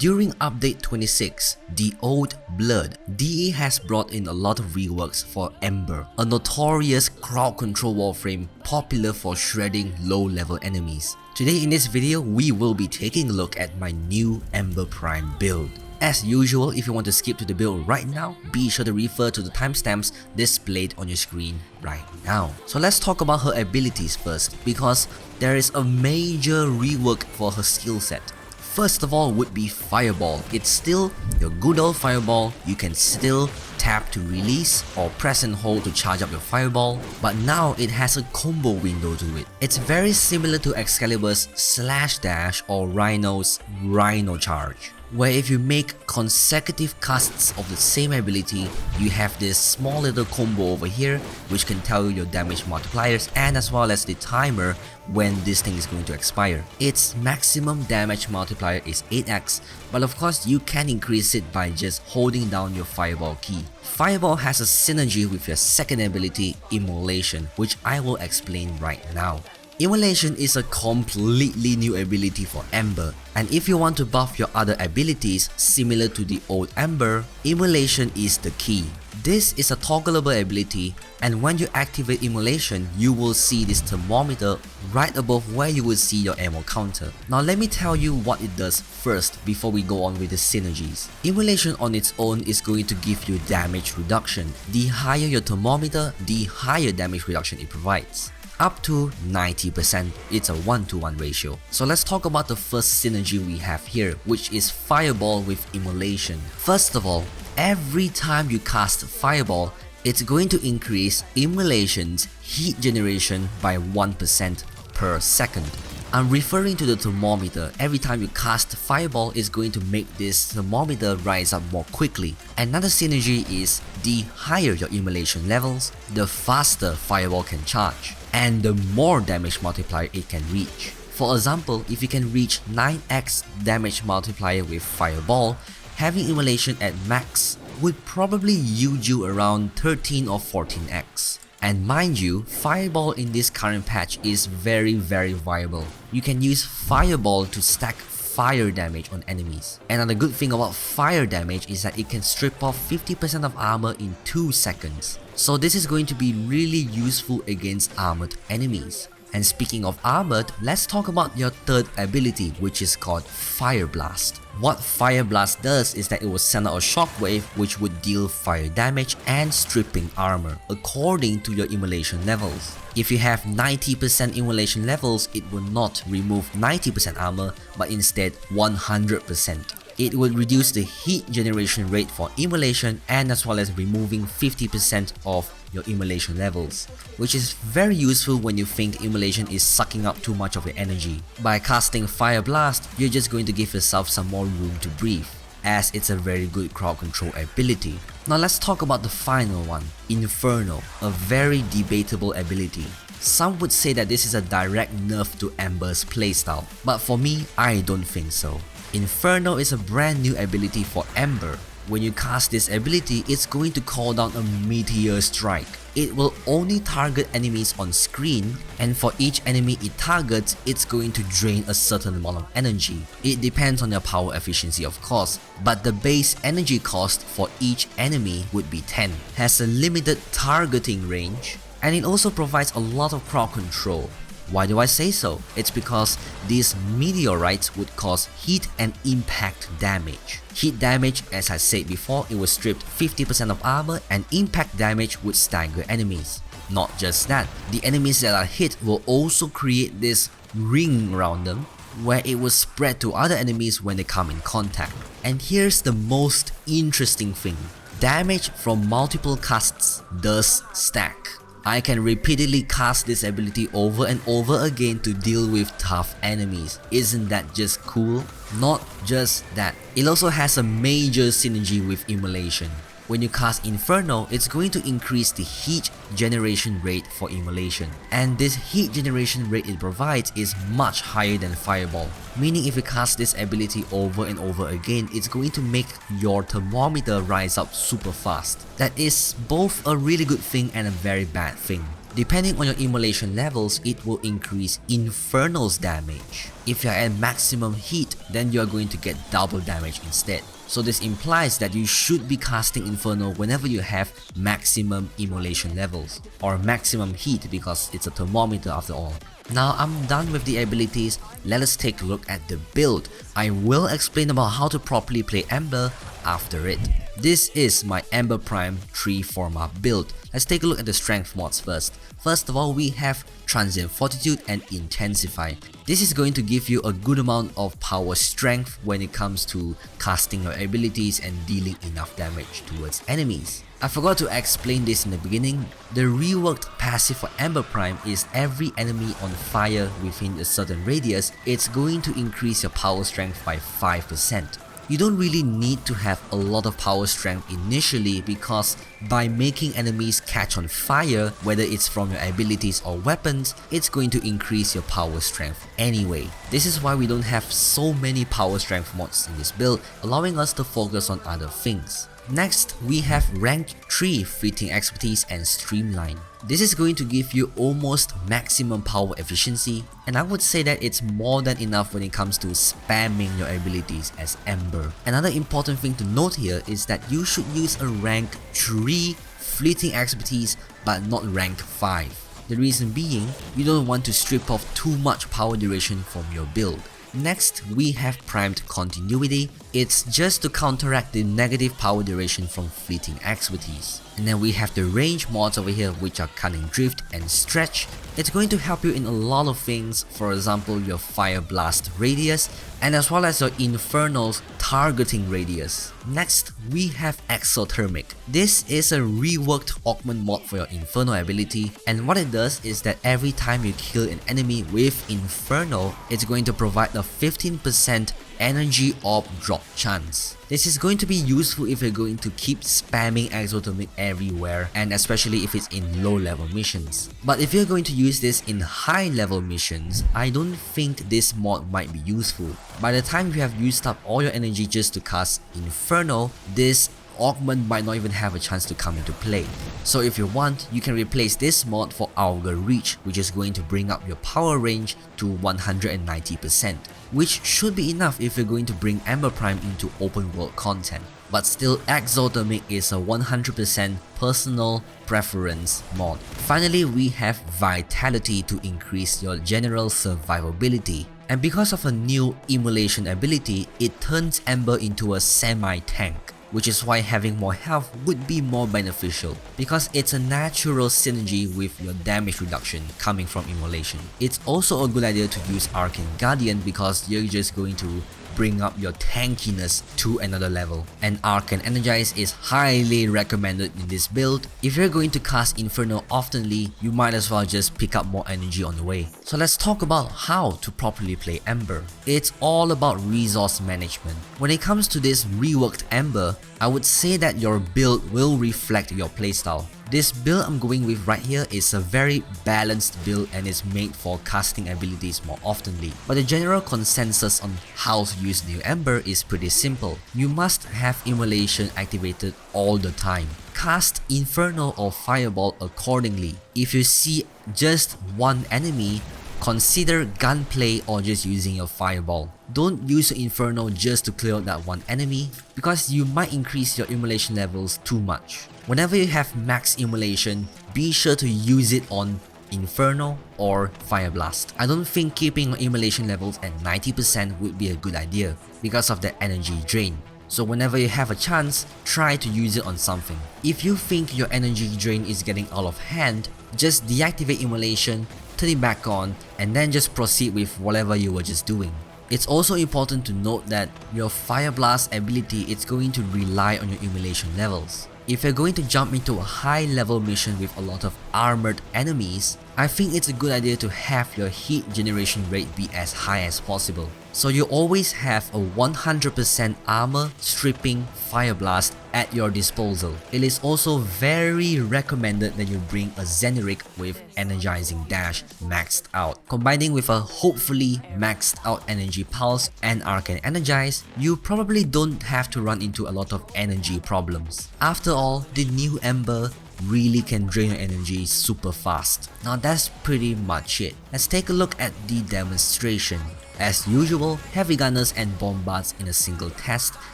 During update 26, The Old Blood, DE has brought in a lot of reworks for Ember, a notorious crowd control warframe popular for shredding low-level enemies. Today in this video, we will be taking a look at my new Ember Prime build. As usual, if you want to skip to the build right now, be sure to refer to the timestamps displayed on your screen right now. So let's talk about her abilities first, because there is a major rework for her skill set. First of all would be Fireball. It's still your good old Fireball. You can still tap to release or press and hold to charge up your Fireball, but now it has a combo window to it. It's very similar to Excalibur's Slash Dash or Rhino's Rhino Charge, where if you make consecutive casts of the same ability, you have this small little combo over here which can tell you your damage multipliers and as well as the timer when this thing is going to expire. Its maximum damage multiplier is 8x, but of course you can increase it by just holding down your Fireball key. Fireball has a synergy with your second ability, Emulation, which I will explain right now. Emulation is a completely new ability for Ember, and if you want to buff your other abilities similar to the old Ember, Emulation is the key. This is a toggleable ability, and when you activate Emulation, you will see this thermometer right above where you will see your ammo counter. Now let me tell you what it does first before we go on with the synergies. Emulation on its own is going to give you damage reduction. The higher your thermometer, the higher damage reduction it provides. Up to 90%, it's a 1-to-1 ratio. So let's talk about the first synergy we have here, which is Fireball with Emulation. First of all, every time you cast Fireball, it's going to increase Emulation's heat generation by 1% per second. I'm referring to the thermometer. Every time you cast Fireball, it's going to make this thermometer rise up more quickly. Another synergy is the higher your Emulation levels, the faster Fireball can charge, and the more damage multiplier it can reach. For example, if you can reach 9x damage multiplier with Fireball, having Emulation at max would probably yield you around 13 or 14x. And mind you, Fireball in this current patch is very viable. You can use Fireball to stack fire damage on enemies. Another good thing about fire damage is that it can strip off 50% of armor in 2 seconds. So this is going to be really useful against armored enemies. And speaking of armored, let's talk about your third ability, which is called Fire Blast. What Fire Blast does is that it will send out a shockwave which would deal fire damage and stripping armor according to your Emulation levels. If you have 90% Emulation levels, it will not remove 90% armor but instead 100%. It will reduce the heat generation rate for Emulation and as well as removing 50% of your Emulation levels, which is very useful when you think Emulation is sucking up too much of your energy. By casting Fire Blast, you're just going to give yourself some more room to breathe, as it's a very good crowd control ability. Now let's talk about the final one, Inferno, a very debatable ability. Some would say that this is a direct nerf to Ember's playstyle, but for me, I don't think so. Inferno is a brand new ability for Ember. When you cast this ability, it's going to call down a meteor strike. It will only target enemies on screen, and for each enemy it targets, it's going to drain a certain amount of energy. It depends on your power efficiency of course, but the base energy cost for each enemy would be 10, has a limited targeting range, and it also provides a lot of crowd control. Why do I say so? It's because these meteorites would cause heat and impact damage. Heat damage, as I said before, it would strip 50% of armor, and impact damage would stagger enemies. Not just that, the enemies that are hit will also create this ring around them where it will spread to other enemies when they come in contact. And here's the most interesting thing. Damage from multiple casts does stack. I can repeatedly cast this ability over and over again to deal with tough enemies. Isn't that just cool? Not just that, it also has a major synergy with Emulation. When you cast Inferno, it's going to increase the heat generation rate for Emulation. And this heat generation rate it provides is much higher than Fireball. Meaning if you cast this ability over and over again, it's going to make your thermometer rise up super fast. That is both a really good thing and a very bad thing. Depending on your immolation levels, it will increase Inferno's damage. If you're at maximum heat, then you are going to get double damage instead. So this implies that you should be casting Inferno whenever you have maximum immolation levels, or maximum heat because it's a thermometer after all. Now I'm done with the abilities, let us take a look at the build. I will explain about how to properly play Ember after it. This is my Ember Prime 3 Forma build. Let's take a look at the strength mods first. First of all, we have Transient Fortitude and Intensify. This is going to give you a good amount of power strength when it comes to casting your abilities and dealing enough damage towards enemies. I forgot to explain this in the beginning. The reworked passive for Ember Prime is every enemy on fire within a certain radius, it's going to increase your power strength by 5%. You don't really need to have a lot of power strength initially because by making enemies catch on fire, whether it's from your abilities or weapons, it's going to increase your power strength anyway. This is why we don't have so many power strength mods in this build, allowing us to focus on other things. Next, we have Rank 3 Fleeting Expertise and Streamline. This is going to give you almost maximum power efficiency, and I would say that it's more than enough when it comes to spamming your abilities as Ember. Another important thing to note here is that you should use a Rank 3 Fleeting Expertise but not Rank 5. The reason being, you don't want to strip off too much power duration from your build. Next, we have Primed Continuity. It's just to counteract the negative power duration from Fleeting Expertise. And then we have the range mods over here, which are Cunning Drift and Stretch. It's going to help you in a lot of things, for example your Fire Blast radius and as well as your Inferno's targeting radius. Next, we have Exothermic. This is a reworked augment mod for your Inferno ability, and what it does is that every time you kill an enemy with Inferno, it's going to provide a 15% energy orb drop chance. This is going to be useful if you're going to keep spamming Exothermic everywhere, and especially if it's in low level missions. But if you're going to use this in high level missions, I don't think this mod might be useful. By the time you have used up all your energy just to cast Inferno, this augment might not even have a chance to come into play. So if you want, you can replace this mod for Augur Reach, which is going to bring up your power range to 190%, which should be enough if you're going to bring Ember Prime into open world content. But still, Exothermic is a 100% personal preference mod. Finally, we have Vitality to increase your general survivability. And because of a new Emulation ability, it turns Ember into a semi-tank, which is why having more health would be more beneficial because it's a natural synergy with your damage reduction coming from Emulation. It's also a good idea to use Arcane Guardian because you're just going to bring up your tankiness to another level. And Arcane Energize is highly recommended in this build. If you're going to cast Inferno oftenly, you might as well just pick up more energy on the way. So let's talk about how to properly play Ember. It's all about resource management. When it comes to this reworked Ember, I would say that your build will reflect your playstyle. This build I'm going with right here is a very balanced build and is made for casting abilities more oftenly. But the general consensus on how to use new Ember is pretty simple. You must have Immolation activated all the time. Cast Inferno or Fireball accordingly. If you see just one enemy, consider gunplay or just using your Fireball. Don't use your Inferno just to clear out that one enemy because you might increase your Immolation levels too much. Whenever you have max Immolation, be sure to use it on Inferno or Fire Blast. I don't think keeping your Immolation levels at 90% would be a good idea because of the energy drain. So whenever you have a chance, try to use it on something. If you think your energy drain is getting out of hand, just deactivate Immolation, turn it back on, and then just proceed with whatever you were just doing. It's also important to note that your Fire Blast ability is going to rely on your Immolation levels. If you're going to jump into a high level mission with a lot of armored enemies, I think it's a good idea to have your heat generation rate be as high as possible. So you always have a 100% armor stripping Fire Blast at your disposal. It is also very recommended that you bring a Zeneric with Energizing Dash maxed out. Combining with a hopefully maxed out Energy Pulse and Arcane Energize, you probably don't have to run into a lot of energy problems. After all, the new Ember really can drain your energy super fast. Now that's pretty much it. Let's take a look at the demonstration. As usual, heavy gunners and bombards in a single test,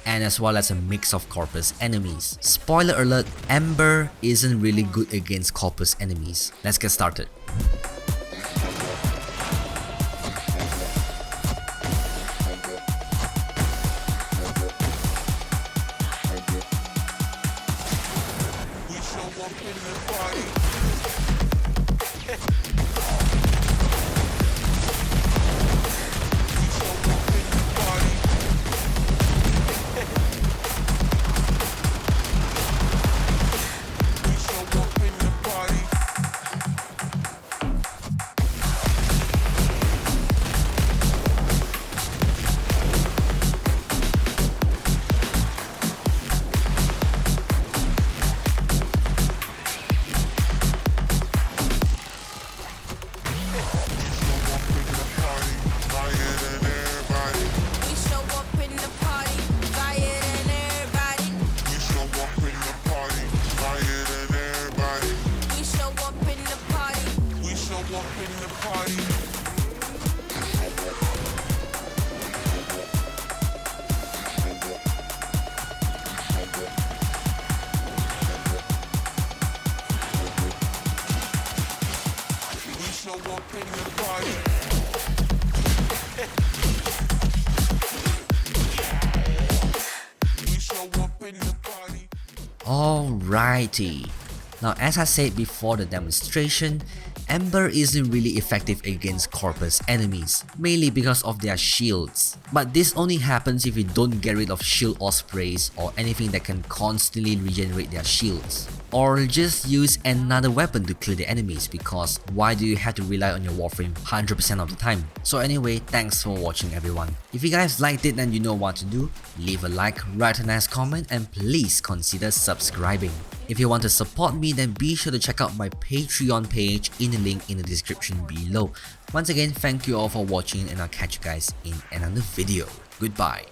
and as well as a mix of corpus enemies. Spoiler alert, Ember isn't really good against corpus enemies. Let's get started. Alrighty. Now, as I said before the demonstration, Ember isn't really effective against corpus enemies, mainly because of their shields. But this only happens if you don't get rid of shield ospreys or anything that can constantly regenerate their shields. Or just use another weapon to clear the enemies, because why do you have to rely on your Warframe 100% of the time? So anyway, thanks for watching everyone. If you guys liked it, then you know what to do. Leave a like, write a nice comment, and please consider subscribing. If you want to support me, then be sure to check out my Patreon page in the link in the description below. Once again, thank you all for watching, and I'll catch you guys in another video. Goodbye.